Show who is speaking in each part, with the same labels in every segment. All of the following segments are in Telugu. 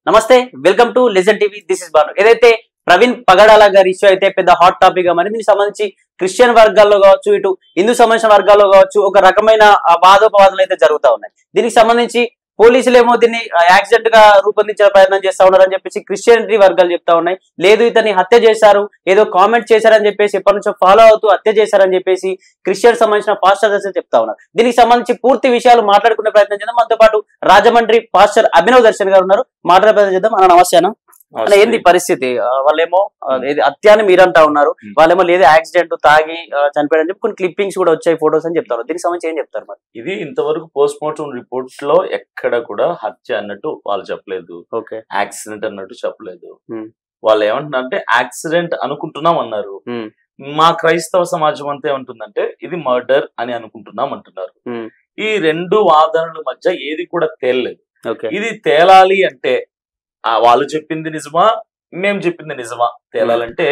Speaker 1: నమస్తే, welcome to legend TV. This is Banu. ఏదైతే ప్రవీణ్ పగడాల గారి ఇష్యూ అయితే పెద్ద హాట్ టాపిక్ గా మరి దీనికి సంబంధించి క్రిస్టియన్ వర్గాల్లో కావచ్చు, ఇటు హిందూ సంబంధించిన వర్గాల్లో కావచ్చు ఒక రకమైన వాదోపవాదాలు అయితే జరుగుతూ ఉన్నాయి. దీనికి సంబంధించి పోలీసులు ఏమో దీన్ని యాక్సిడెంట్ గా రూపొందించే ప్రయత్నం చేస్తా ఉన్నారని చెప్పేసి క్రిస్టియనిటీ వర్గాలు చెప్తా ఉన్నాయి. లేదు ఇతన్ని హత్య చేశారు, ఏదో కామెంట్ చేశారని చెప్పేసి ఎప్పటి నుంచో ఫాలో అవుతూ హత్య చేశారని చెప్పేసి క్రిస్టియన్ సంబంధించిన పాస్టర్స్ చెప్తా ఉన్నారు. దీనికి సంబంధించి పూర్తి విషయాలు మాట్లాడుకునే ప్రయత్నం చేద్దాం. మనతో పాటు రాజమండ్రి పాస్టర్ అభినవ్ దర్శన్ గారు ఉన్నారు, మాట్లాడే ప్రయత్నం చేద్దాం. అన్న నమస్తే అన్న. అలా ఏంది పరిస్థితి? వాళ్ళేమో హత్య అని మీరంటా ఉన్నారు, వాళ్ళేమో లేదు యాక్సిడెంట్ తాగి చనిపోయారని చెప్పి కొన్ని క్లిప్పింగ్స్ కూడా వచ్చాయి, ఫోటోస్ అని చెప్తారు. దీనికి సంబంధించి ఏం చెప్తారు మరి?
Speaker 2: ఇది ఇంతవరకు పోస్ట్ మార్టం రిపోర్ట్ లో ఎక్కడ కూడా హత్య అన్నట్టు వాళ్ళు చెప్పలేదు, యాక్సిడెంట్ అన్నట్టు చెప్పలేదు. వాళ్ళు ఏమంటున్నారంటే యాక్సిడెంట్ అనుకుంటున్నాం అన్నారు. మా క్రైస్తవ సమాజం అంతా ఏమంటుందంటే ఇది మర్డర్ అని అనుకుంటున్నాం అంటున్నారు. ఈ రెండు వాదనల మధ్య ఏది కూడా తేలలేదు. ఇది తేలాలి అంటే వాళ్ళు చెప్పింది నిజమా, మేము చెప్పింది నిజమా తేలాలంటే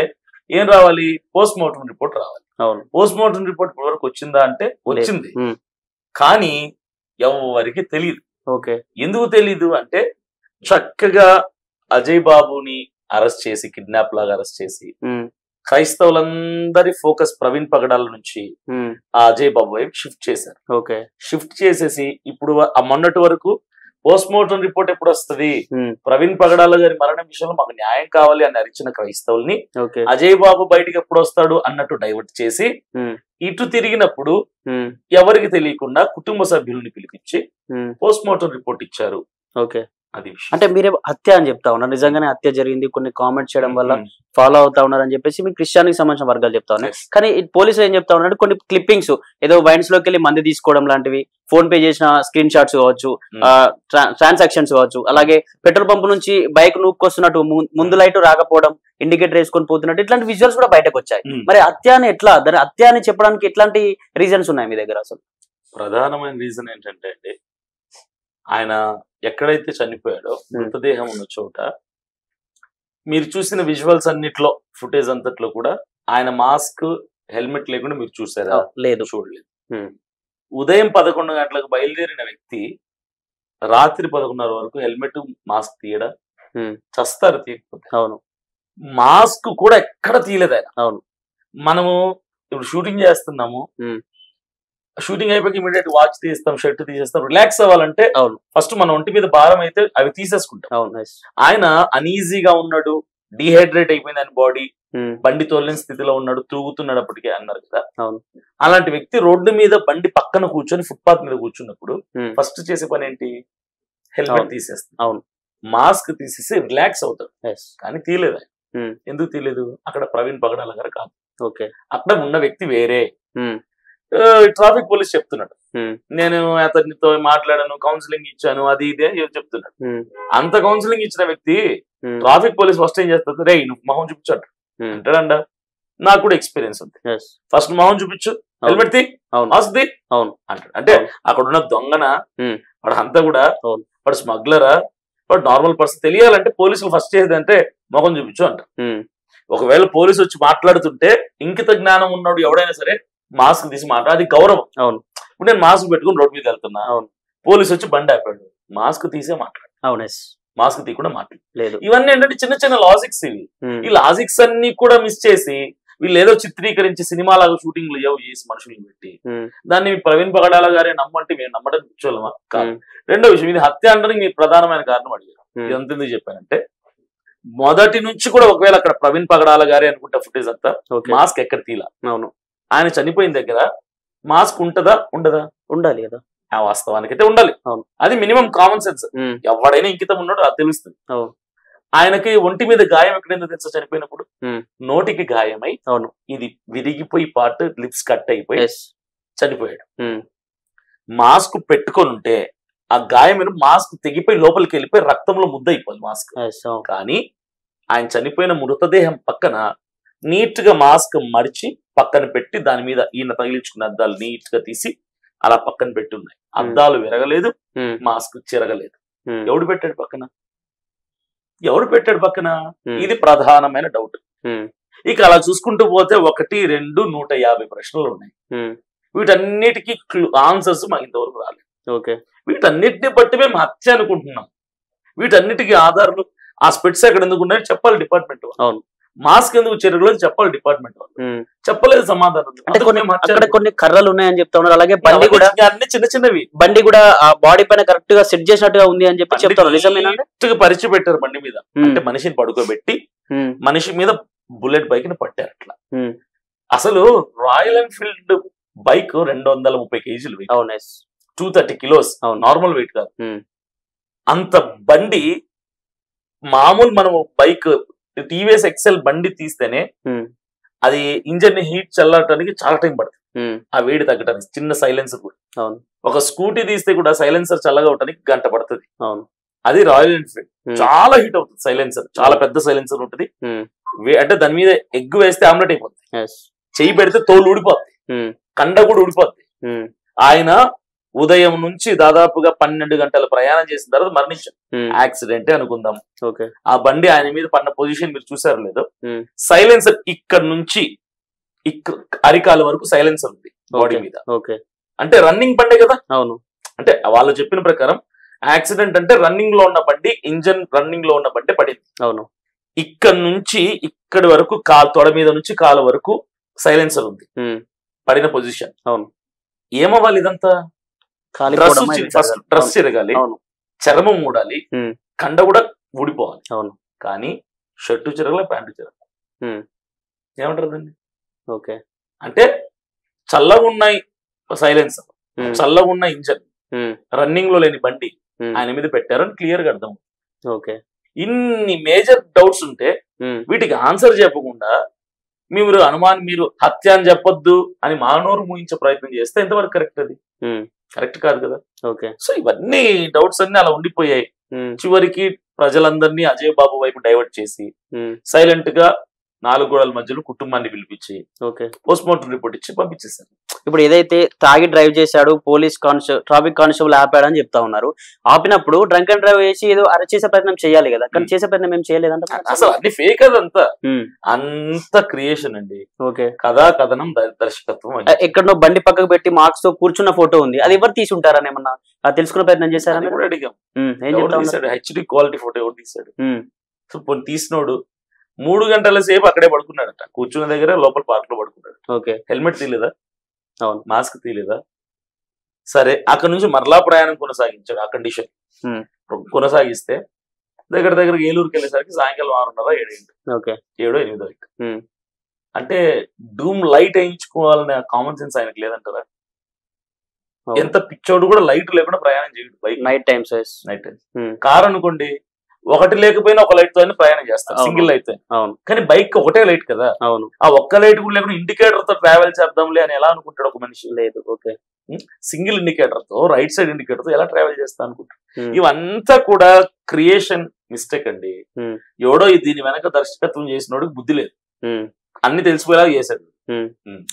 Speaker 2: ఏం రావాలి? పోస్ట్ మార్టం రిపోర్ట్ రావాలి. పోస్ట్ మార్టం రిపోర్ట్ ఇప్పటివరకు వచ్చిందా అంటే వచ్చింది, కానీ ఎవరికి తెలియదు. ఎందుకు తెలీదు అంటే చక్కగా అజయ్ బాబుని అరెస్ట్ చేసి, కిడ్నాప్ లాగా అరెస్ట్ చేసి క్రైస్తవులందరి ఫోకస్ ప్రవీణ్ పగడాల నుంచి ఆ అజయ్ బాబు వైపు షిఫ్ట్ చేశారు. షిఫ్ట్ చేసేసి ఇప్పుడు మొన్నటి వరకు పోస్ట్ మార్టం రిపోర్ట్ ఎప్పుడు వస్తుంది, ప్రవీణ్ పగడాల గారి మరణం విషయంలో మాకు న్యాయం కావాలి అని అరిచిన క్రైస్తవుల్ని అజయ్ బాబు బయటికి ఎప్పుడు వస్తాడు అన్నట్టు డైవర్ట్ చేసి ఇటు తిరిగినప్పుడు ఎవరికి తెలియకుండా కుటుంబ సభ్యుల్ని పిలిపించి పోస్ట్ మార్టం రిపోర్ట్ ఇచ్చారు. అది
Speaker 1: అంటే మీరే హత్య అని చెప్తా ఉన్నారు, నిజంగానే హత్య జరిగింది, కొన్ని కామెంట్స్ చేయడం వల్ల ఫాలో అవుతా ఉన్నారు అని చెప్పేసి మీ క్రిస్టియానికి సంబంధించిన వర్గాలు చెప్తా ఉన్నాయి. కానీ పోలీసులు ఏం చెప్తా ఉన్నారు, కొన్ని క్లిప్పింగ్స్ ఏదో వైన్స్ లోకి వెళ్ళి మంది తీసుకోవడం లాంటివి, ఫోన్ పే చేసిన స్క్రీన్ షాట్స్ కావచ్చు, ట్రాన్సాక్షన్స్ కావచ్చు, అలాగే పెట్రోల్ పంప్ నుంచి బైక్ నూక్కొస్తున్నట్టు ముందు లైట్ రాకపోవడం, ఇండికేటర్ వేసుకొని పోతున్నట్టు ఇట్లాంటి విజువల్స్ కూడా బయటకు వచ్చాయి. మరి హత్య అని ఎట్లా, దాని హత్య అని చెప్పడానికి ఎట్లాంటి రీజన్స్ ఉన్నాయి మీ దగ్గర? అసలు
Speaker 2: ప్రధానమైన రీజన్ ఏంటంటే అండి, ఆయన ఎక్కడైతే చనిపోయాడో మృతదేహం ఉన్న చోట మీరు చూసిన విజువల్స్ అన్నిట్లో, ఫుటేజ్ అంతట్లో కూడా ఆయన మాస్క్, హెల్మెట్ లేకుండా మీరు చూసారా?
Speaker 1: లేదు,
Speaker 2: చూడలేదు. ఉదయం 11 గంటలకు బయలుదేరిన వ్యక్తి రాత్రి 11:30 వరకు హెల్మెట్, మాస్క్ తీయడా? చస్తారు తీయకపోతే.
Speaker 1: అవును.
Speaker 2: మాస్క్ కూడా ఎక్కడ తీయలేదు ఆయన.
Speaker 1: అవును.
Speaker 2: మనము ఇప్పుడు షూటింగ్ చేస్తున్నాము, షూటింగ్ అయిపోయి ఇమీడియట్ వాచ్ తీస్తాం, షర్ట్ తీసేస్తాం. రిలాక్స్ అవ్వాలంటే ఫస్ట్ మన ఒంటి మీద భారం అయితే అవి తీసేసుకుంటాం. ఆయన అనీజీగా ఉన్నాడు, డిహైడ్రేట్ అయిపోయింది ఆయన బాడీ, బండి తోలేని స్థితిలో ఉన్నాడు, తూగుతున్నాడు అప్పటికే అన్నారు కదా. అలాంటి వ్యక్తి రోడ్డు మీద బండి పక్కన కూర్చొని ఫుట్పాత్ మీద కూర్చున్నప్పుడు ఫస్ట్ చేసే పని ఏంటి? హెల్మెట్ తీసేస్తాం, మాస్క్ తీసేసి రిలాక్స్ అవుతాడు. కానీ తీయలేదు ఆయన. ఎందుకు తీయలేదు? అక్కడ ప్రవీణ్ పగడాల గారు కాదు, అక్కడ ఉన్న వ్యక్తి వేరే. ట్రాఫిక్ పోలీస్ చెప్తున్నాడు, నేను అతనితో మాట్లాడాను, కౌన్సిలింగ్ ఇచ్చాను, అది ఇదే చెప్తున్నాడు. అంత కౌన్సిలింగ్ ఇచ్చిన వ్యక్తి ట్రాఫిక్ పోలీస్ ఫస్ట్ ఏం చేస్తుంది? రే నువ్వు మొహం చూపించాడు అంటాడండ. నాకు కూడా ఎక్స్పీరియన్స్ ఉంది. ఫస్ట్ మొహం చూపించు, హెల్మెట్ తీ, మాస్క్ తీ అంటాడు. అంటే అక్కడ ఉన్న దొంగన వాడు అంతా కూడా, వాడు స్మగ్లరా, వాడు నార్మల్ పర్సన్ తెలియాలంటే పోలీసులు ఫస్ట్ చేసేది అంటే మొహం చూపించు అంటారు. ఒకవేళ పోలీసు వచ్చి మాట్లాడుతుంటే ఇంకిత జ్ఞానం ఉన్నాడు ఎవడైనా సరే మాస్క్ తీసి మాట్లాడు, అది గౌరవం.
Speaker 1: అవును.
Speaker 2: ఇప్పుడు నేను మాస్క్ పెట్టుకుని రోడ్ మీద వెళ్తున్నా, పోలీసు వచ్చి బండి ఆపాడు, మాస్క్ తీసే మాట్లాడు.
Speaker 1: అవును.
Speaker 2: మాస్క్ తీయకుండా మాట్లాడు.
Speaker 1: లేదు.
Speaker 2: ఇవన్నీ ఏంటంటే చిన్న చిన్న లాజిక్స్ ఇవి. ఈ లాజిక్స్ అన్ని కూడా మిస్ చేసి వీళ్ళు ఏదో చిత్రీకరించి సినిమాలాగా షూటింగ్లు ఏవో చేసి మనుషులను పెట్టి దాన్ని ప్రవీణ్ పగడాల గారే నమ్మంటే మేము నమ్మడం కూర్చోలేమా? కాదు. రెండో విషయం, ఇది హత్య అనడానికి మీరు ప్రధానమైన కారణం అడిగారు. ఇదంతా ఎందుకు చెప్పానంటే మొదటి నుంచి కూడా ఒకవేళ అక్కడ ప్రవీణ్ పగడాల గారే అనుకుంటా ఫుటేజ్ అంతా మాస్క్ ఎక్కడ తీలా.
Speaker 1: అవును.
Speaker 2: ఆయన చనిపోయిన దగ్గర మాస్క్ ఉంటదా ఉండదా?
Speaker 1: ఉండాలి కదా.
Speaker 2: ఆ వాస్తవానికి అయితే ఉండాలి. అది మినిమం కామన్ సెన్స్. ఎవడైనా ఇంకితం ఉన్నాడు అది తెలుస్తుంది. ఆయనకి ఒంటి మీద గాయం ఎక్కడైనా తెలుసా? చనిపోయినప్పుడు నోటికి గాయమై ఇది విరిగిపోయి పార్ట్ లిప్స్ కట్ అయిపోయి చనిపోయాడు. మాస్క్ పెట్టుకొని ఉంటే ఆ గాయమైన మాస్క్ తెగిపోయి లోపలికి వెళ్ళిపోయి రక్తంలో ముద్ద అయిపోయింది మాస్క్. కానీ ఆయన చనిపోయిన మృతదేహం పక్కన నీట్ గా మాస్క్ మడిచి పక్కన పెట్టి దాని మీద ఈయన తగిలించుకున్న అద్దాలు నీట్ గా తీసి అలా పక్కన పెట్టి ఉన్నాయి. అద్దాలు విరగలేదు, మాస్క్ చిరగలేదు. ఎవడు పెట్టాడు పక్కన? ఎవడు పెట్టాడు పక్కన? ఇది ప్రధానమైన డౌట్. ఇక అలా చూసుకుంటూ పోతే 1, 2, 150 ప్రశ్నలు ఉన్నాయి. వీటన్నిటికీ ఆన్సర్స్ మాకు ఇంతవరకు రాలేదు. వీటన్నిటిని బట్టి మేము హత్య అనుకుంటున్నాం. వీటన్నిటికీ ఆధారాలు ఆ స్పెట్స్ ఎక్కడ ఎందుకు ఉన్నాయో చెప్పాలి డిపార్ట్మెంట్.
Speaker 1: అవును.
Speaker 2: మాస్క్ ఎందుకు చెరగలేదు చెప్పాలి డిపార్ట్మెంట్ వాళ్ళు. చెప్పలేదు సమాధానం.
Speaker 1: అంటే కొన్ని కర్రలు ఉన్నాయని చెప్తా ఉన్నారు. అలాగే బండి కూడా
Speaker 2: అన్ని చిన్న చిన్నవి,
Speaker 1: బండి కూడా ఆ బాడీ పైన కరెక్ట్ గా సెట్ చేసినట్టుగా ఉంది అని చెప్పి చెప్తారు. నిజమేనా?
Speaker 2: పరిచి పెట్టారు బండి మీద, అంటే మనిషిని పడుకోబెట్టి మనిషి మీద బుల్లెట్ బైక్ ని పట్టారు అట్లా. అసలు Royal Enfield bike 230 kgs weight, 230 kilos normal weight కాదు. అంత బండి మామూలు మనం బైక్ టీవీఎస్ ఎక్సెల్ బండి తీస్తేనే అది ఇంజన్ ని హీట్ చల్లటానికి చాలా టైం పడుతుంది, ఆ వేడి తగ్గడానికి. చిన్న సైలెన్సర్ కూడా, ఒక స్కూటీ తీస్తే కూడా సైలెన్సర్ చల్లగా అవటానికి గంట పడుతుంది. అది రాయల్ ఎన్ఫీల్డ్ చాలా హీట్ అవుతుంది సైలెన్సర్, చాలా పెద్ద సైలెన్సర్ ఉంటుంది. అంటే దాని మీద ఎగ్ వేస్తే ఆమ్లెట్ అయిపోతుంది, చెయ్యి పెడితే తోలు ఊడిపోద్ది, కండ కూడా ఊడిపోద్ది. ఆయన ఉదయం నుంచి దాదాపుగా 12 గంటల ప్రయాణం చేసిన తర్వాత మరణించారు. యాక్సిడెంటే అనుకుందాం. ఆ బండి ఆయన మీద పడిన పొజిషన్ మీరు చూసారు లేదో, సైలెన్సర్ ఇక్కడ నుంచి అరికాల వరకు సైలెన్సర్ ఉంది బాడీ మీద. అంటే రన్నింగ్ బండే కదా. అవును. అంటే వాళ్ళు చెప్పిన ప్రకారం యాక్సిడెంట్ అంటే రన్నింగ్ లో ఉన్న బండి, ఇంజన్ రన్నింగ్ లో ఉన్న బండి పడింది. అవును. ఇక్కడ నుంచి ఇక్కడి వరకు తొడ మీద నుంచి కాల వరకు సైలెన్సర్ ఉంది పడిన పొజిషన్. అవును. ఏమవ్వాలి ఇదంతా? ఫస్ట్ డ్రెస్ తిరగాలి, చర్మం ఊడాలి, కండ కూడా ఊడిపోవాలి. అవును. కానీ షర్టు చిరగలే, ప్యాంటు చిరగలే. ఏమంటారు దాన్ని? ఓకే. అంటే చల్లగా ఉన్నాయి సైలెన్సర్, చల్లగా ఉన్న ఇంజన్, రన్నింగ్ లో లేని బండి ఆయన మీద పెట్టారని క్లియర్ గా అర్థం. ఓకే. ఇన్ని మేజర్ డౌట్స్ ఉంటే వీటికి ఆన్సర్ చెప్పకుండా మీరు హత్య అని చెప్పొద్దు అని మానోరు మూయించే ప్రయత్నం చేస్తే ఎంతవరకు కరెక్ట్? అది కరెక్ట్ కాదు కదా. ఓకే. సో ఇవన్నీ డౌట్స్ అన్ని అలా ఉండిపోయాయి. చివరికి ప్రజలందరినీ అజయ్ బాబు వైపు డైవర్ట్ చేసి సైలెంట్ గా 4 గోడల మధ్యలో కుటుంబాన్ని పిలిపించి పోస్ట్ మార్టం రిపోర్ట్ ఇచ్చి పంపించేశారు.
Speaker 1: ఇప్పుడు ఏదైతే తాగి డ్రైవ్ చేశాడు, ట్రాఫిక్ కానిస్టేబుల్ ఆపాడని చెప్తా ఉన్నారు. ఆపినప్పుడు డ్రంక్ అండ్ డ్రైవ్ చేసి ఏదో అరెస్ట్ చేసే ప్రయత్నం చేయాలి కదా, కానీ చేసే ప్రయత్నం ఏం చేయలేదంట.
Speaker 2: అసలు అన్ని ఫేక్, అదంతా అంత క్రియేషన్ అండి. ఓకే. కథా కథనం దర్శకత్వం.
Speaker 1: ఎక్కడో బండి పక్కకు పెట్టి మార్క్స్ తో కూర్చున్న ఫోటో ఉంది, అది ఎవరు తీసి ఉంటారని ఏమన్నా తెలుసుకునే ప్రయత్నం చేశారని కూడా అడిగాం.
Speaker 2: హెచ్డి క్వాలిటీ ఫోటో ఎవరు తీసాడు? సో తీసినోడు 3 గంటల సేపు అక్కడే పడుకున్నాడట, కూర్చున్న దగ్గర లోపల పార్క్ లో పడుకున్నాడు. ఓకే. హెల్మెట్ తీయలేదా? అవును. మాస్క్ తీయలేదా? సరే, అక్కడ నుంచి మరలా ప్రయాణం కొనసాగించాడు. ఆ కండిషన్ కొనసాగిస్తే దగ్గర ఏలూరుకి వెళ్ళేసరికి సాయంకాలం 6:30, 7 ఓకే, 7-8 అంటే డూమ్ లైట్ వేయించుకోవాలనే కామన్ సెన్స్ ఆయనకు లేదంటారా? ఎంత పిచ్చోడు కూడా లైట్ లేకుండా ప్రయాణం చేయడు బైక్ నైట్ టైమ్స్. కార్ అనుకోండి, ఒకటి లేకపోయినా ఒక లైట్ తో ప్రయాణం చేస్తారు, సింగిల్ లైట్ తో. కానీ బైక్ ఒకటే లైట్ కదా. అవును. ఆ ఒక్క లైట్ కూడా లేకుండా ఇండికేటర్ తో ట్రావెల్ చేద్దాంలే అని ఎలా అనుకుంటాడు ఒక మనిషి? లేదు. ఓకే. సింగిల్ ఇండికేటర్ తో, రైట్ సైడ్ ఇండికేటర్ తో ఎలా ట్రావెల్ చేస్తా అనుకుంటారు? ఇవంతా కూడా క్రియేషన్ మిస్టేక్ అండి. ఎవడో దీని వెనక దర్శకత్వం చేసినోడికి బుద్ధి లేదు, అన్ని తెలిసిపోయేలా చేశాడు.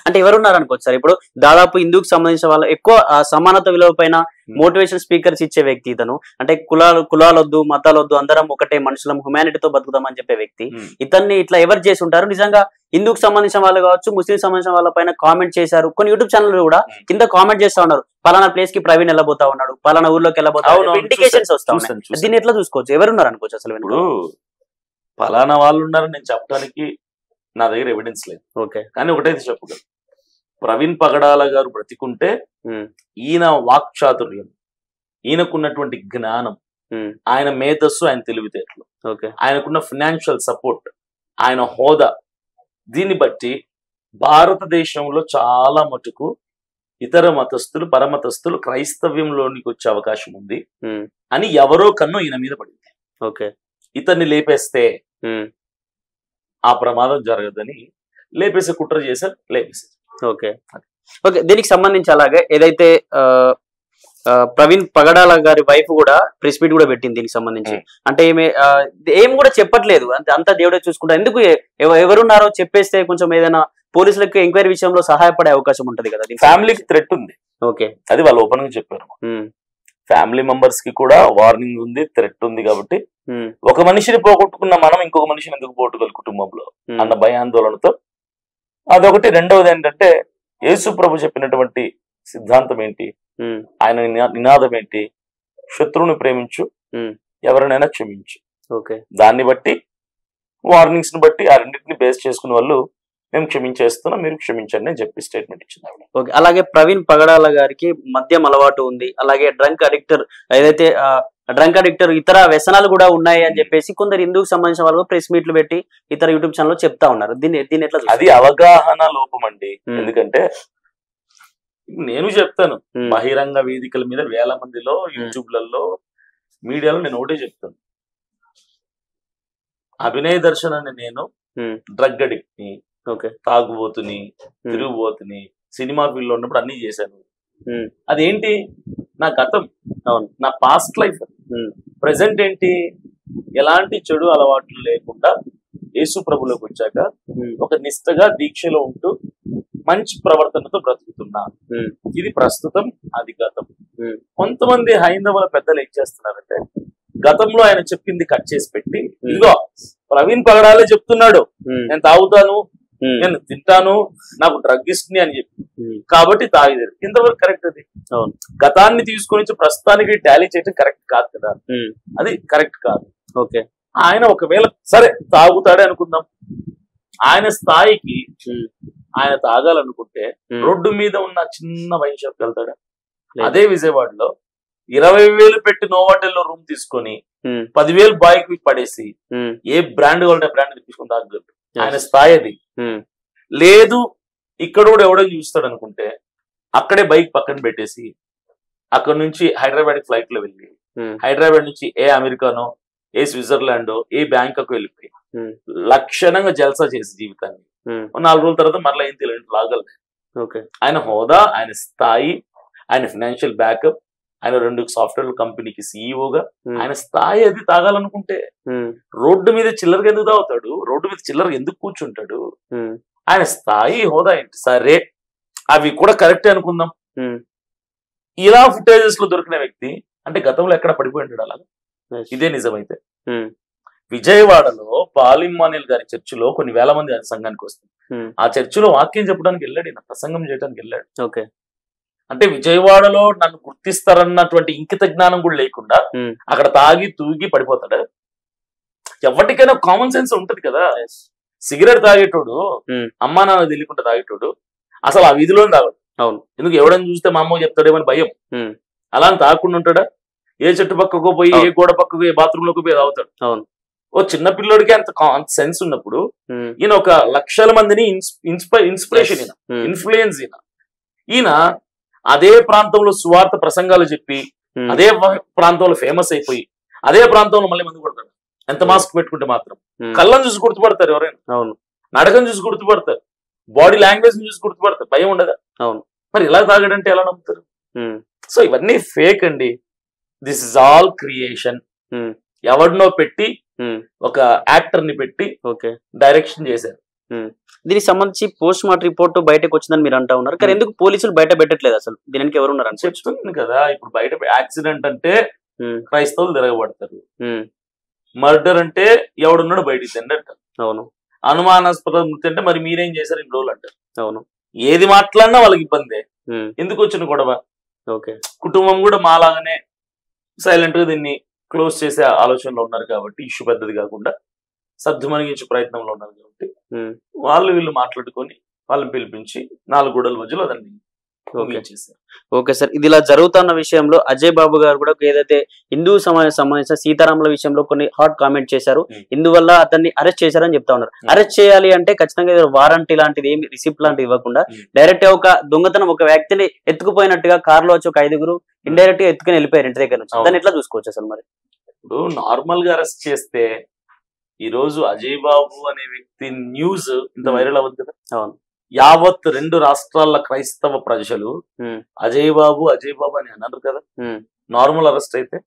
Speaker 1: అంటే ఎవరున్నారు అనుకోవచ్చు సార్? ఇప్పుడు దాదాపు హిందూకి సంబంధించిన వాళ్ళు ఎక్కువ సమానత విలువ పైన మోటివేషన్ స్పీకర్స్ ఇచ్చే వ్యక్తి ఇతను. అంటే కులాలొద్దు, మతాలొద్దు, అందరం ఒకటే మనుషులం, హ్యుమానిటీతో బతుకుతామని చెప్పే వ్యక్తి. ఇతన్ని ఇట్లా ఎవరు చేసి ఉంటారు? నిజంగా హిందూకి సంబంధించిన వాళ్ళు కావచ్చు, ముస్లిం సంబంధించిన వాళ్ళ పైన కామెంట్ చేశారు. కొన్ని యూట్యూబ్ ఛానల్ కూడా కింద కామెంట్ చేస్తా ఉన్నారు, పలానా ప్లేస్ కి ప్రవీణ్ వెళ్ళబోతా ఉన్నాడు, పలానా ఊర్లోకి వెళ్ళబోతా, ఇండికేషన్స్ వస్తా ఉన్నాయి. దీన్ని ఎట్లా చూసుకోవచ్చు? ఎవరున్నారు అనుకోవచ్చు అసలు?
Speaker 2: ఇప్పుడు పలానా వాళ్ళు ఉన్నారని నేను చెప్పడానికి నా దగ్గర ఎవిడెన్స్ లేదు. ఓకే. కానీ ఒకటైతే చెప్పగలను, ప్రవీణ్ పగడాల గారు బ్రతికుంటే ఈయన వాక్చాతుర్యం, ఈయనకున్నటువంటి జ్ఞానం, ఆయన మేధస్సు, ఆయన తెలివితేటలు, ఆయనకున్న ఫైనాన్షియల్ సపోర్ట్, ఆయన హోదా, దీన్ని బట్టి భారతదేశంలో చాలా మటుకు ఇతర మతస్థులు, పరమతస్థులు క్రైస్తవ్యంలోనికి వచ్చే అవకాశం ఉంది అని ఎవరో కన్ను ఈయన మీద పడింది. ఓకే. ఇతన్ని లేపేస్తే ఆ ప్రమాదం జరగదని లేపేసి కుట్ర చేశారు, లేపేశారు. ఓకే. ఓకే. దీనికి సంబంధించి అలాగే ఏదైతే ప్రవీణ్ పగడాల గారి వైఫ్ కూడా ప్రెస్ మీట్ కూడా పెట్టింది దీనికి సంబంధించి. అంటే ఏమి కూడా చెప్పట్లేదు, అంతా దేవుడే చూసుకుంటా. ఎందుకు ఎవరున్నారో చెప్పేస్తే కొంచెం ఏదైనా పోలీసులకు ఎంక్వైరీ విషయంలో సహాయపడే అవకాశం ఉంటది కదా. ఫ్యామిలీకి థ్రెట్ ఉంది. ఓకే. అది వాళ్ళు ఓపెన్ గా చెప్పారు. ఫ్యామిలీ మెంబర్స్ కి కూడా వార్నింగ్ ఉంది, థ్రెట్ ఉంది. కాబట్టి ఒక మనిషిని పోగొట్టుకున్న మనం ఇంకొక మనిషిని ఎందుకు పోగొట్టుకోవాలి కుటుంబంలో అన్న భయాందోళనతో అదొకటి. రెండవది ఏంటంటే యేసు ప్రభు చెప్పినటువంటి సిద్ధాంతం ఏంటి, ఆయన నినాదం ఏంటి? శత్రువుని ప్రేమించు, ఎవరినైనా క్షమించు.
Speaker 1: ఓకే,
Speaker 2: దాన్ని బట్టి వార్నింగ్స్ ని బట్టి ఆ రెండింటిని బేస్ చేసుకునే వాళ్ళు మేము క్షమించేస్తున్నాం, మీరు క్షమించండి అని చెప్పి స్టేట్మెంట్ ఇచ్చింది ఆవిడ.
Speaker 1: ఓకే. అలాగే ప్రవీణ్ పగడాల గారికి మద్యం అలవాటు ఉంది, అలాగే డ్రంక్ అడిక్టర్, ఏదైతే డ్రంక్ అడిక్టర్ ఇతర వ్యసనాలు కూడా ఉన్నాయి అని చెప్పేసి కొందరు హిందూకి సంబంధించిన వాళ్ళు ప్రెస్ మీట్లు పెట్టి ఇతర యూట్యూబ్ ఛానల్ చెప్తా ఉన్నారు. దీన్ని ఎట్లా?
Speaker 2: అది అవగాహన లోపం అండి. ఎందుకంటే నేను చెప్తాను, బహిరంగ వేదికల మీద వేల మందిలో యూట్యూబ్లలో మీడియాలో నేను ఒకటే చెప్తాను, అభినయ్ దర్శన్ అని నేను డ్రగ్ అడిక్ట్ ని, తాగుబోతుని, తిరుగుబోతుని, సినిమా ఫీల్డ్ లో ఉన్నప్పుడు అన్ని చేశాను. అదేంటి నా గతం, నా పాస్ట్ లైఫ్. ప్రెసెంట్ ఏంటి, ఎలాంటి చెడు అలవాట్లు లేకుండా యేసు ప్రభులోకి వచ్చాక ఒక నిష్టగా దీక్షలో ఉంటూ మంచి ప్రవర్తనతో బ్రతుకుతున్నా. ఇది ప్రస్తుతం, అది గతం. కొంతమంది హైందవుల పెద్దలు ఏం చేస్తున్నారంటే గతంలో ఆయన చెప్పింది కట్ చేసి పెట్టి, ఇదిగో ప్రవీణ్ పగడాలే చెప్తున్నాడు నేను తాగుతాను, నేను తింటాను, నాకు డ్రగ్గిస్ట్ ని అని చెప్పి, కాబట్టి తాగిదారు. ఇంతవరకు కరెక్ట్? అది గతాన్ని తీసుకొని ప్రస్తుతానికి టాలీ చేయడం కరెక్ట్ కాదు కదా, అది కరెక్ట్ కాదు.
Speaker 1: ఓకే,
Speaker 2: ఆయన ఒకవేళ సరే తాగుతాడే అనుకుందాం, ఆయన స్థాయికి ఆయన తాగాలనుకుంటే రోడ్డు మీద ఉన్న చిన్న వైన్ షాప్కి వెళ్తాడా? అదే విజయవాడలో 20,000 పెట్టి నోవాటెల్లో రూమ్ తీసుకొని 10,000 బాయ్కి పడేసి ఏ బ్రాండ్ కావాలంటే బ్రాండ్ తీసుకుని తాగలడు. ఆయన స్థాయి అది. లేదు ఇక్కడ కూడా ఎవడో చూస్తాడు అనుకుంటే అక్కడే బైక్ పక్కన పెట్టేసి అక్కడ నుంచి హైదరాబాద్ ఫ్లైట్ లో వెళ్ళి హైదరాబాద్ నుంచి ఏ అమెరికానో, ఏ స్విట్జర్లాండ్, ఏ బ్యాంకాక్ వెళ్ళిపోయి లక్షణంగా జల్సా చేసి జీవితాన్ని 4 రోజుల తర్వాత మరలా ఏం తెలియదు లాగలరు. ఆయన హోదా, ఆయన స్థాయి, ఆయన ఫైనాన్షియల్ బ్యాకప్, ఆయన 2 సాఫ్ట్వేర్ కంపెనీకి సీఈఓగా ఆయన స్థాయి అది. తాగాలనుకుంటే రోడ్డు మీద చిల్లరగా ఎందుకు తాగుతాడు? రోడ్డు మీద చిల్లరగా ఎందుకు కూర్చుంటాడు? ఆయన స్థాయి, హోదా ఏంటి? సరే అవి కూడా కరెక్టే అనుకుందాం. ఇలా ఫుటేజెస్ లో దొరికిన వ్యక్తి అంటే గతంలో ఎక్కడ పడిపోయి ఉంటాడు? అలాగా ఇదే నిజమైతే విజయవాడలో పాలిమానిల్ గారి చర్చిలో కొన్ని వేల మంది సంఘానికి వస్తుంది. ఆ చర్చిలో వాక్యం చెప్పడానికి వెళ్ళాడు, ఈయన ప్రసంగం చేయడానికి వెళ్ళాడు.
Speaker 1: ఓకే,
Speaker 2: అంటే విజయవాడలో నన్ను గుర్తిస్తారన్నటువంటి ఇంకిత జ్ఞానం కూడా లేకుండా అక్కడ తాగి తూగి పడిపోతాడు. ఎవరికైనా కామన్ సెన్స్ ఉంటది కదా. సిగరెట్ తాగేటోడు అమ్మా నాన్న తెలియకుండా తాగేటోడు అసలు ఆ వీధిలో తాగడు.
Speaker 1: అవును,
Speaker 2: ఎందుకు ఎవడని చూస్తే మా అమ్మ చెప్తాడేమని భయం. అలా తాగకుండా ఉంటాడా? ఏ చెట్టు పక్కకు పోయి, ఏ గోడ పక్కకు, ఏ బాత్రూమ్ లోకి పోయి తాగుతాడు.
Speaker 1: అవును,
Speaker 2: ఓ చిన్న పిల్లోడికి అంత సెన్స్ ఉన్నప్పుడు ఈయన ఒక లక్షల మందిని ఇన్స్పిరేషన్, ఇన్ఫ్లుయెన్స్ ఈయన అదే ప్రాంతంలో సువార్త ప్రసంగాలు చెప్పి అదే ప్రాంతంలో ఫేమస్ అయిపోయి అదే ప్రాంతంలో మళ్ళీ మంది కొడతాడు. ఎంత మాస్క్ పెట్టుకుంటే మాత్రం కళ్ళను చూసి గుర్తుపడతారు ఎవరైనా.
Speaker 1: అవును,
Speaker 2: నడకను చూసి గుర్తుపడతారు, బాడీ లాంగ్వేజ్ చూసి గుర్తుపడతారు. భయం ఉండదా?
Speaker 1: అవును.
Speaker 2: మరి ఇలా తాగడంటే ఎలా నమ్ముతారు? సో ఇవన్నీ ఫేక్ అండి. This is all creation. ఎవరినో పెట్టి ఒక యాక్టర్ ని పెట్టి డైరెక్షన్ చేశారు.
Speaker 1: దీనికి సంబంధించి పోస్ట్ మార్టం రిపోర్ట్ బయటకు వచ్చిందని మీరు అంటా ఉన్నారు, కానీ ఎందుకు పోలీసులు బయట పెట్టట్లేదు? అసలు దీనికి ఎవరు ఉన్నారు అని
Speaker 2: చెప్తుంది కదా. ఇప్పుడు బయట యాక్సిడెంట్ అంటే క్రైస్తవులు తిరగబడతారు, మర్డర్ అంటే ఎవడున్నాడు బయటికి తిండి అంటారు.
Speaker 1: అవును,
Speaker 2: అనుమానాస్పద మృతి అంటే మరి మీరేం చేశారు ఇన్ని రోజులు అంటారు.
Speaker 1: అవును,
Speaker 2: ఏది మాట్లాడినా వాళ్ళకి ఇబ్బందే. ఎందుకు వచ్చిన గొడవ? కుటుంబం కూడా మాలాగానే సైలెంట్ గా దీన్ని క్లోజ్ చేసే ఆలోచనలో ఉన్నారు కాబట్టి, ఇష్యూ పెద్దది కాకుండా సర్దుమణిగించే ప్రయత్నంలో ఉన్నారు కాబట్టి వాళ్ళు వీళ్ళు మాట్లాడుకొని వాళ్ళని పిలిపించి 4 గోడల మధ్యలో దాన్ని చేశారు.
Speaker 1: ఓకే సార్, ఇది ఇలా జరుగుతున్న విషయంలో అజయ్ బాబు గారు కూడా ఏదైతే హిందూ సమాజం సంబంధించిన సీతారాముల విషయంలో కొన్ని హాట్ కామెంట్ చేశారు. ఇందువల్ల అతన్ని అరెస్ట్ చేశారని చెప్తా ఉన్నారు. అరెస్ట్ చేయాలి అంటే ఖచ్చితంగా వారంటీ లాంటిది ఏమి, రిసిప్ట్ లాంటిది ఇవ్వకుండా డైరెక్ట్ ఒక దొంగతనం ఒక వ్యక్తిని ఎత్తుకుపోయినట్టుగా కారులో వచ్చి ఒక 5గురు ఇండైరెక్ట్ గా ఎత్తుకుని వెళ్ళిపోయారు ఇంటి దగ్గర నుంచి. దాన్ని ఎట్లా చూసుకోవచ్చు అసలు? మరి
Speaker 2: ఇప్పుడు నార్మల్ గా అరెస్ట్ చేస్తే ఈ రోజు అజయ్ బాబు అనే వ్యక్తి న్యూస్ ఇంత వైరల్ అవ్వదు కదా.
Speaker 1: అవును,
Speaker 2: యావత్ 2 రాష్ట్రాల క్రైస్తవ ప్రజలు అజయ్ బాబు అని అన్నారు కదా నార్మల్ అరెస్ట్ అయితే.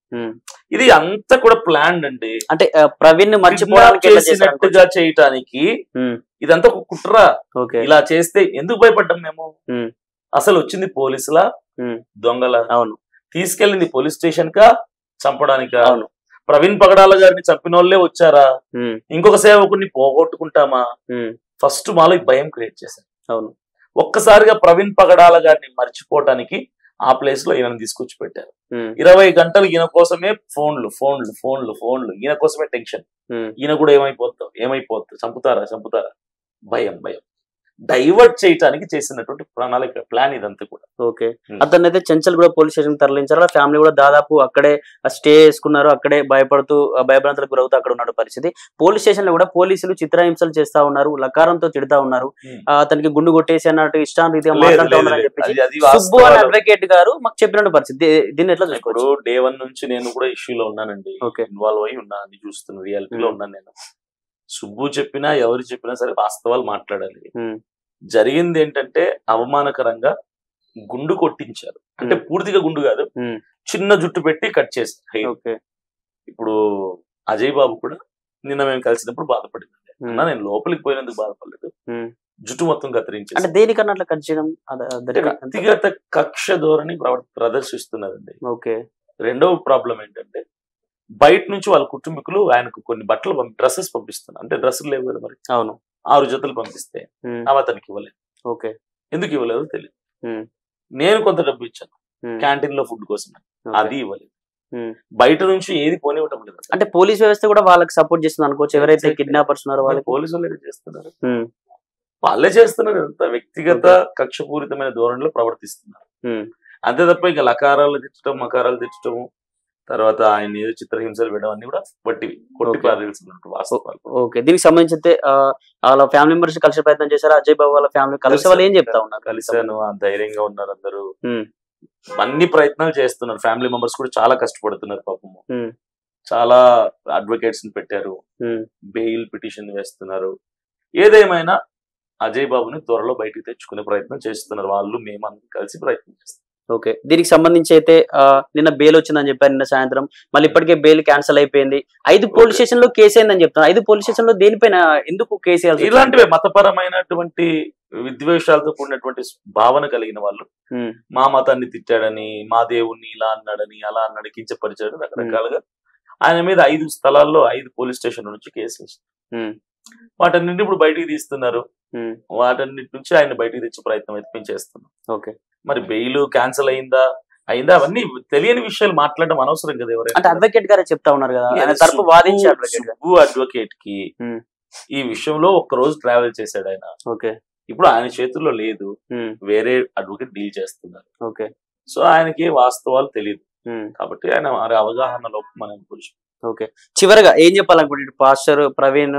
Speaker 2: ఇది అంతా కూడా ప్లాన్ అండి.
Speaker 1: అంటే ప్రవీణ్
Speaker 2: మర్చిపోయినట్టుగా చేయటానికి ఇదంతా ఒక కుట్ర. ఇలా చేస్తే ఎందుకు భయపడ్డాం మేము? అసలు వచ్చింది పోలీసులా, దొంగల?
Speaker 1: అవును,
Speaker 2: తీసుకెళ్ళింది పోలీస్ స్టేషన్ కా, చంపడానికా? అవును. ప్రవీణ్ పగడాల గారిని చంపిన వాళ్ళే వచ్చారా? ఇంకొక సేవకుడిని పోగొట్టుకుంటామా? ఫస్ట్ మాలో భయం క్రియేట్ చేశారు.
Speaker 1: అవును,
Speaker 2: ఒక్కసారిగా ప్రవీణ్ పగడాల గారిని మర్చిపోవటానికి ఆ ప్లేస్ లో ఈయన తీసుకొచ్చి పెట్టారు. 20 గంటలు ఈయన కోసమే ఫోన్లు ఫోన్లు ఫోన్లు ఫోన్లు, ఈయన కోసమే టెన్షన్. ఈయన కూడా ఏమైపోతావు చంపుతారా భయం డైవర్ట్ చేయడానికి చేసినటువంటి ప్రణాళిక ప్లాన్ ఇదంతా కూడా.
Speaker 1: ఓకే, అతన్ని అయితే చెంచల్ కూడా పోలీస్ స్టేషన్ తరలించారు. ఫ్యామిలీ కూడా దాదాపు అక్కడే స్టే చేసుకున్నారు, అక్కడే భయభ్రాంతులకు గురవుతూ అక్కడ ఉన్న పరిస్థితి. పోలీస్ స్టేషన్ లో కూడా పోలీసులు చిత్రహింసలు చేస్తా ఉన్నారు, లకారంతో తిడతా ఉన్నారు, అతనికి గుండు కొట్టేసి అన్నట్టు ఇష్టారీతిగా మాట్లాడుతూ ఉన్నారని చెప్పేసి సుబ్బు అనే అడ్వకేట్ గారు మాకు చెప్పినట్టు పరిస్థితి. దీన్ని ఎట్లా
Speaker 2: చూసుకోవచ్చు? డే 1 నుంచి నేను కూడా ఇష్యూలో ఉన్నానండి, ఇన్వాల్వ్ అయి ఉన్నా, అని చూస్తున్నా, రియాలిటీలో ఉన్నాను నేను. సుబ్బు చెప్పినా ఎవరు చెప్పినా సరే వాస్తవాలు మాట్లాడాలి. జరిగింది ఏంటంటే అవమానకరంగా గుండు కొట్టించారు, అంటే పూర్తిగా గుండు కాదు, చిన్న జుట్టు పెట్టి కట్ చేశారు. ఇప్పుడు అజయ్ బాబు కూడా నిన్న మేము కలిసినప్పుడు బాధపడింది, అన్నా నేను లోపలికి పోయినందుకు బాధపడలేదు, జుట్టు మొత్తం కత్తిరించారు.
Speaker 1: అంటే దేనికన్నా అట్లా కట్ చేయడం?
Speaker 2: వ్యక్తిగత కక్ష ధోరణి ప్రదర్శిస్తున్నదండి.
Speaker 1: ఓకే.
Speaker 2: రెండవ ప్రాబ్లం ఏంటంటే బయట నుంచి వాళ్ళ కుటుంబీకులు ఆయనకు కొన్ని బట్టలు డ్రెస్సెస్ పంపిస్తున్నారు, అంటే డ్రెస్సులు లేవు కదా మరి.
Speaker 1: అవును,
Speaker 2: 6 జతలు పంపిస్తే అవి అతనికి ఇవ్వలేదు.
Speaker 1: ఓకే,
Speaker 2: ఎందుకు ఇవ్వలేదు తెలియదు. నేను కొంత డబ్బు ఇచ్చాను క్యాంటీన్ లో ఫుడ్ కోసం, అది ఇవ్వలేదు. బయట నుంచి ఏది పోనివ్వటం లేదు.
Speaker 1: అంటే పోలీస్ వ్యవస్థ కూడా వాళ్ళకి సపోర్ట్ చేస్తుంది అనుకోవచ్చు, ఎవరైతే కిడ్నాపర్స్ ఉన్నారో వాళ్ళకి.
Speaker 2: పోలీసు వాళ్ళు చేస్తున్నారు, వాళ్ళే చేస్తున్నారు. అంత వ్యక్తిగత కక్షపూరితమైన ధోరణిలో ప్రవర్తిస్తున్నారు, అంతే తప్ప ఇంకా లకారాలు తిట్టడం మకారాలు తిట్టడము, తర్వాత ఆయన ఏదో చిత్రహింసలు పెట్టడం అన్ని కూడా వట్టివి, కొట్టి పారేల్సినట్టు వాస్తవాలు.
Speaker 1: ఓకే, దీనికి సంబంధించి అయితే వాళ్ళ ఫ్యామిలీ మెంబర్స్ కలిసే ప్రయత్నం చేశారు. అజయ్ బాబు వాళ్ళ ఫ్యామిలీ కలిసి వాళ్ళు ఏం చెప్తా ఉన్నారు?
Speaker 2: కలిసాను, ధైర్యంగా ఉన్నారు అందరూ, అన్ని ప్రయత్నాలు చేస్తున్నారు. ఫ్యామిలీ మెంబర్స్ కూడా చాలా కష్టపడుతున్నారు పాపము, చాలా అడ్వకేట్స్ ని పెట్టారు, బెయిల్ పిటిషన్ వేస్తున్నారు. ఏదేమైనా అజయ్ బాబుని త్వరలో బయటికి తెచ్చుకునే ప్రయత్నం చేస్తున్నారు వాళ్ళు, మేమందరం కలిసి ప్రయత్నం చేస్తున్నాం.
Speaker 1: ఓకే, దీనికి సంబంధించి అయితే నిన్న బెయిల్ వచ్చిందని చెప్పారు నిన్న సాయంత్రం, మళ్ళీ ఇప్పటికే బెయిల్ క్యాన్సిల్ అయిపోయింది. 5 పోలీస్ స్టేషన్ లో కేసు అయిందని చెప్తాను. 5 పోలీస్ స్టేషన్ లో దేనిపైన ఎందుకు కేసు వేయాలి?
Speaker 2: ఇలాంటివే మతపరమైనటువంటి విద్వేషాలతో కూడినటువంటి భావన కలిగిన వాళ్ళు, మా మతాన్ని తిట్టాడని, మా దేవుణ్ణి ఇలా అన్నాడని, అలా అన్నాడు, కించపరిచాడు, రకరకాలుగా ఆయన మీద 5 స్థలాల్లో 5 పోలీస్ స్టేషన్ల నుంచి కేసు వేస్తారు. వాటన్నింటి ఇప్పుడు బయటికి తీస్తున్నారు, వాటన్నిటి నుంచి ఆయన బయటికి తెచ్చే ప్రయత్నం అయితే మేము చేస్తున్నాం.
Speaker 1: ఓకే,
Speaker 2: మరి బెయిల్ క్యాన్సిల్ అయిందా అవన్నీ తెలియని విషయాలు మాట్లాడడం అనవసరం కదా. ఎవరైనా
Speaker 1: అడ్వకేట్ గారే చెప్తా ఉన్నారు కదా, తరపు వాదించే
Speaker 2: అడ్వకేట్ కి ఈ విషయంలో 1 రోజు ట్రావెల్ చేశాడు ఆయన.
Speaker 1: ఓకే,
Speaker 2: ఇప్పుడు ఆయన చేతుల్లో లేదు, వేరే అడ్వకేట్ డీల్ చేస్తున్నారు.
Speaker 1: ఓకే,
Speaker 2: సో ఆయనకి వాస్తవాలు తెలియదు కాబట్టి ఆయన అవగాహన లోపం మనం పురుషుడు.
Speaker 1: ఓకే, చివరిగా ఏం చెప్పాలనుకుంటే పాస్టర్ ప్రవీణ్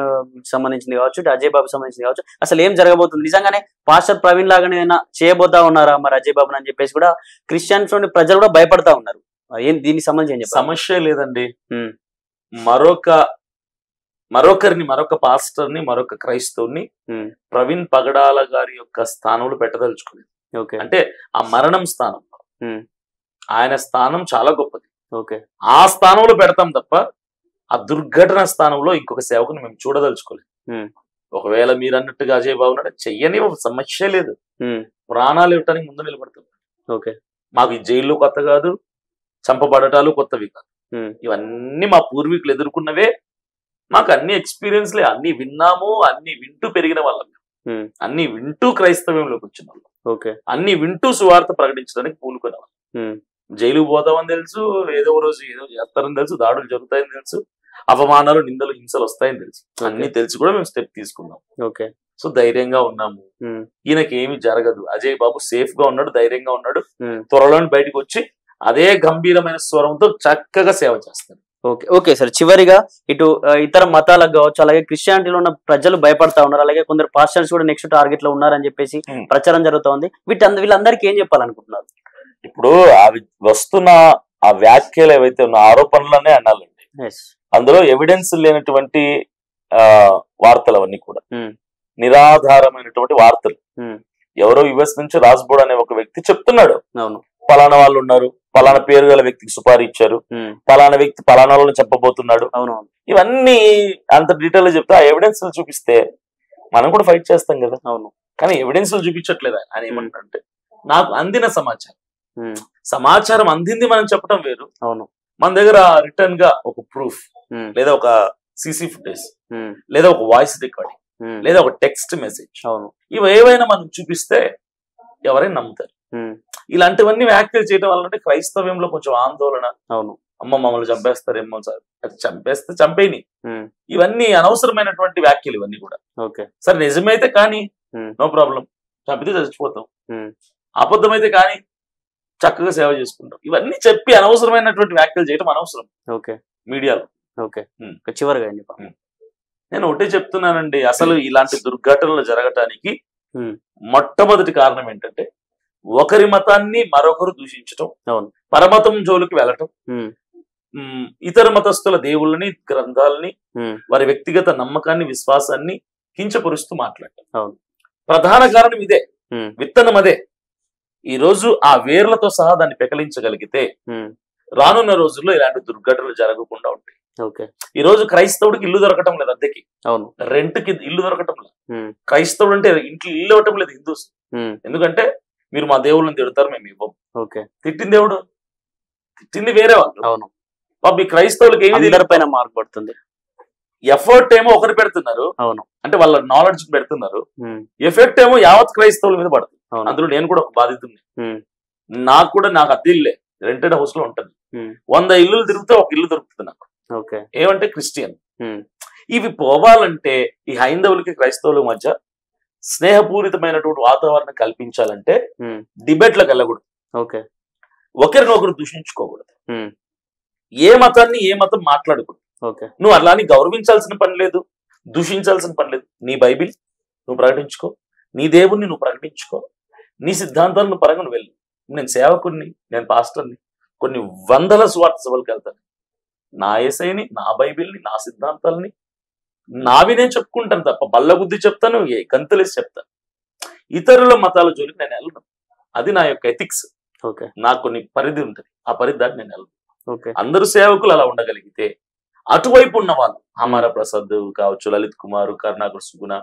Speaker 1: సంబంధించింది కావచ్చు, అజయ్ బాబు సంబంధించింది కావచ్చు, అసలు ఏం జరగబోతుంది? నిజంగానే పాస్టర్ ప్రవీణ్ లాగానే ఏమైనా చేయబోతా ఉన్నారా మరి అజయ్ బాబు అని చెప్పేసి కూడా క్రిస్టియన్స్ లోని ప్రజలు కూడా భయపడతా ఉన్నారు. ఏం దీనికి సంబంధించి
Speaker 2: సమస్య లేదండి. మరొక పాస్టర్ ని, మరొక క్రైస్తవుని ప్రవీణ్ పగడాల గారి యొక్క స్థానంలో పెట్టదలుచుకుంది. అంటే ఆ మరణం స్థానం, ఆయన స్థానం చాలా గొప్పది. ఆ స్థానంలో పెడతాం తప్ప ఆ దుర్ఘటన స్థానంలో ఇంకొక సేవకుని మేము చూడదలుచుకోలేదు. ఒకవేళ మీరు అన్నట్టుగా అజయ్ బాబు నాయుడు చెయ్యని సమస్య లేదు, ప్రాణాలు ఇవ్వటానికి ముందు నిలబడతాం. మాకు ఈ జైల్లో కొత్త కాదు, చంపబడటాలు కొత్తవి కాదు, ఇవన్నీ మా పూర్వీకులు ఎదుర్కొన్నవే. మాకు అన్ని ఎక్స్పీరియన్స్లే, అన్ని విన్నాము, అన్ని వింటూ పెరిగిన వాళ్ళం, అన్ని వింటూ క్రైస్తవ్యంలోకి వచ్చిన వాళ్ళం, అన్ని వింటూ సువార్త ప్రకటించడానికి పూనుకునే వాళ్ళం. జైలుకు పోతామని తెలుసు, ఏదో రోజు ఏదో చేస్తారని తెలుసు, దాడులు జరుగుతాయని తెలుసు, అవమానాలు, నిందలు, హింసలు వస్తాయని తెలుసు, అన్ని తెలిసి కూడా మేము స్టెప్ తీసుకున్నాం. సో ధైర్యంగా ఉన్నాము, ఈయనకి ఏమి జరగదు. అజయ్ బాబు సేఫ్ గా ఉన్నాడు, ధైర్యంగా ఉన్నాడు, త్వరలోనే బయటకు వచ్చి అదే గంభీరమైన స్వరంతో చక్కగా సేవ చేస్తాడు.
Speaker 1: ఓకే సార్, చివరిగా ఇటు ఇతర మతాలకు కావచ్చు, అలాగే క్రిస్టియానిటీలో ఉన్న ప్రజలు భయపడతా ఉన్నారు, అలాగే కొందరు పాస్టర్స్ కూడా నెక్స్ట్ టార్గెట్ లో ఉన్నారని చెప్పేసి ప్రచారం జరుగుతా ఉంది. వీళ్ళందరికీ ఏం చెప్పాలనుకుంటున్నారు?
Speaker 2: ఇప్పుడు అవి వస్తున్న ఆ వ్యాఖ్యలు ఏవైతే ఉన్న ఆరోపణలనే అనాలండి, అందులో ఎవిడెన్స్ లేనటువంటి వార్తలు అవన్నీ కూడా నిరాధారమైనటువంటి వార్తలు. ఎవరో యుఎస్ నుంచి రాజ్బోర్డ్ అనే ఒక వ్యక్తి చెప్తున్నాడు, పలానా వాళ్ళు ఉన్నారు, పలానా పేరు గల వ్యక్తికి సుపారీ ఇచ్చారు, పలానా వ్యక్తి పలానా వాళ్ళని చెప్పబోతున్నాడు, ఇవన్నీ అంత డీటెయిల్ గా చెప్తే ఆ ఎవిడెన్స్ చూపిస్తే మనం కూడా ఫైట్ చేస్తాం కదా. కానీ ఎవిడెన్స్ చూపించట్లేదు. ఆయన ఏమంటారంటే నాకు అందిన సమాచారం అందింది మనం చెప్పడం వేరు, మన దగ్గర రిటర్న్ గా ఒక ప్రూఫ్ లేదా ఒక సీసీ ఫుటేజ్ లేదా ఒక వాయిస్ రికార్డింగ్ లేదా ఒక టెక్స్ట్ మెసేజ్, ఇవి ఏవైనా మనం చూపిస్తే ఎవరైనా నమ్ముతారు. ఇలాంటివన్నీ వ్యాఖ్యలు చేయడం వల్ల క్రైస్తవ్యంలో కొంచెం ఆందోళన.
Speaker 1: అవును,
Speaker 2: అమ్మ మమ్మల్ని చంపేస్తారేమో సార్, అది చంపేస్తే చంపేని. ఇవన్నీ అనవసరమైనటువంటి వ్యాఖ్యలు ఇవన్నీ కూడా. సరే నిజమైతే కానీ నో ప్రాబ్లం, చంపితే చచ్చిపోతాం. అబద్ధమైతే కానీ చక్కగా సేవ చేసుకుంటాం. ఇవన్నీ చెప్పి అనవసరమైనటువంటి వ్యాఖ్యలు చేయడం అనవసరం మీడియాలో.
Speaker 1: చివరిగా
Speaker 2: నేను ఒకటే చెప్తున్నానండి, అసలు ఇలాంటి దుర్ఘటనలు జరగటానికి మొట్టమొదటి కారణం ఏంటంటే ఒకరి మతాన్ని మరొకరు దూషించటం, పరమతం జోలికి వెళ్ళటం, ఇతర మతస్థుల దేవుళ్ళని, గ్రంథాలని, వారి వ్యక్తిగత నమ్మకాన్ని, విశ్వాసాన్ని కించపరుస్తూ మాట్లాడటం. ప్రధాన కారణం ఇదే, విత్తనం అదే. ఈ రోజు ఆ వేర్లతో సహా దాన్ని పెకలించగలిగితే రానున్న రోజుల్లో ఇలాంటి దుర్ఘటనలు జరగకుండా ఉంటాయి. ఈ రోజు క్రైస్తవుడికి ఇల్లు దొరకటం లేదు అద్దెకి, రెంట్కి ఇల్లు దొరకటం లేదు. క్రైస్తవుడు అంటే ఇంట్లో ఇల్లు ఇవ్వటం లేదు హిందూస్. ఎందుకంటే మీరు మా దేవుళ్ళని తిడతారు, మేము ఇవ్వం. తిట్టింది దేవుడు, తిట్టింది వేరే వాళ్ళు. ఈ క్రైస్తవులకి ఏమి
Speaker 1: పైన మార్పు పడుతుంది.
Speaker 2: ఎఫర్ట్ ఏమో ఒకరు పెడుతున్నారు, అంటే వాళ్ళ నాలెడ్జ్ పెడుతున్నారు, ఎఫెక్ట్ ఏమో యావత్ క్రైస్తవుల మీద పడుతుంది. అందులో నేను కూడా ఒక బాధితుడిని. నాకు అద్దె ఇల్లే, రెంటెడ్ హౌస్ లో ఉంటుంది. 100 ఇల్లులు తిరిగితే ఒక ఇల్లు దొరుకుతుంది నాకు. ఏమంటే క్రిస్టియన్. ఇవి పోవాలంటే ఈ హైందవులకి క్రైస్తవుల మధ్య స్నేహపూరితమైనటువంటి వాతావరణం కల్పించాలంటే డిబేట్లకు వెళ్ళకూడదు, ఒకరినొకరు దూషించుకోకూడదు, ఏ మతాన్ని ఏ మతం మాట్లాడకూడదు. నువ్వు అలాని గౌరవించాల్సిన పని లేదు, దూషించాల్సిన పని లేదు. నీ బైబిల్ నువ్వు ప్రకటించుకో, నీ దేవుణ్ణి నువ్వు ప్రకటించుకో, నీ సిద్ధాంతాలను పరంగా నువ్వు వెళ్ళు. నేను సేవకుడిని, నేను పాస్టర్ని, కొన్ని వందల సువార్త సభలకు వెళ్తాను. నా యేసయ్యని, నా బైబిల్ని, నా సిద్ధాంతాలని నావి నేను చెప్పుకుంటాను తప్ప బల్లబుద్ధి చెప్తాను, గంతులేసి చెప్తాను. ఇతరుల మతాల జోలికి నేను వెళ్ళను. అది నా యొక్క ఎథిక్స్. నాకు కొన్ని పరిధి ఉంటుంది, ఆ పరిధి దాటి నేను వెళ్ళను. అందరూ సేవకులు అలా ఉండగలిగితే అటువైపు ఉన్న వాళ్ళు, అమర ప్రసాద్ కావచ్చు, లలిత్ కుమార్, కరుణాకర్ సుగుణ,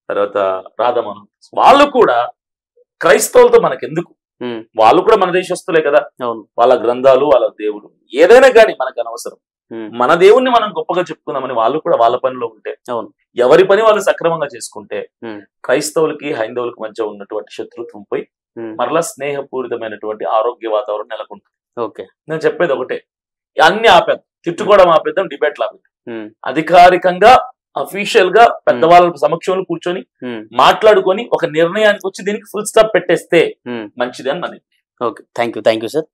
Speaker 2: తర్వాత రాధమను, వాళ్ళు కూడా క్రైస్తవులతో మనకెందుకు, వాళ్ళు కూడా మన దేశస్తులే కదా. వాళ్ళ గ్రంథాలు, వాళ్ళ దేవుడు ఏదైనా కానీ మనకు అనవసరం. మన దేవుణ్ణి మనం గొప్పగా చెప్పుకుందామని వాళ్ళు కూడా వాళ్ళ పనిలో ఉంటే, ఎవరి పని వాళ్ళు సక్రమంగా చేసుకుంటే క్రైస్తవులకి హైందవులకి మధ్య ఉన్నటువంటి శత్రుత్వం పోయి మరలా స్నేహపూరితమైనటువంటి ఆరోగ్య వాతావరణం నెలకొంటుంది. నేను చెప్పేది ఒకటే, అన్ని ఆపేద్దాం, తిట్టుకోవడం ఆపేద్దాం, డిబేట్లు ఆపేద్దాం. అధికారికంగా అఫీషియల్ గా పెద్దవాళ్ళ సమక్షంలో కూర్చొని మాట్లాడుకొని ఒక నిర్ణయానికి వచ్చి దీనికి ఫుల్ స్టాప్ పెట్టేస్తే మంచిది అని.
Speaker 1: Thank you sir.